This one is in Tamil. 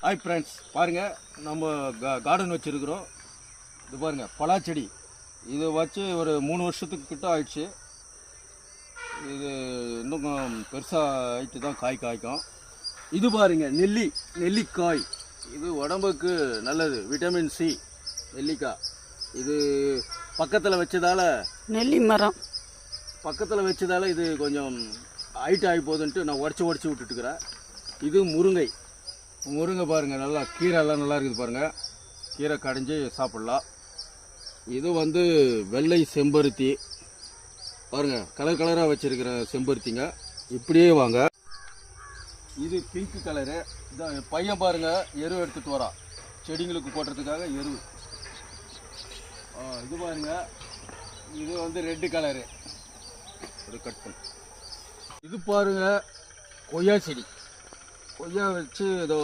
ஹாய் ஃப்ரெண்ட்ஸ், பாருங்கள் நம்ம கார்டன் வச்சுருக்குறோம். இது பாருங்கள், பலாச்செடி. இது வச்சு ஒரு 3 வருஷத்துக்கு கிட்ட ஆயிடுச்சு. இது இன்னும் பெருசாக ஆகிட்டு தான் காய்க்கும். இது பாருங்கள், நெல்லிக்காய். இது உடம்புக்கு நல்லது, விட்டமின் சி. நெல்லிக்காய் இது பக்கத்தில் வச்சதால், நெல்லி மரம் பக்கத்தில் வச்சதால் இது கொஞ்சம் ஹைட் ஆகி போகுதுன்ட்டு நான் உடச்சி விட்டுட்டுக்கிறேன். இது முருங்கை பாருங்கள், நல்லா கீரைலாம் நல்லா இருக்குது பாருங்கள். கீரை கடைஞ்சி சாப்பிட்லாம். இது வெள்ளை செம்பருத்தி பாருங்கள், கலர் கலராக வச்சுருக்கிற செம்பருத்திங்க. இப்படியே வாங்க. இது பிங்க் கலரு. இதான் என் பையன் பாருங்கள், எரு எடுத்துகிட்டு வரான் செடிங்களுக்கு போடுறதுக்காக எரு. இது பாருங்கள், இது ரெட்டு கலரு. ஒரு கட் பண்ணு. இது பாருங்கள், கொய்யா செடி. கொய்யா வச்சு ஏதோ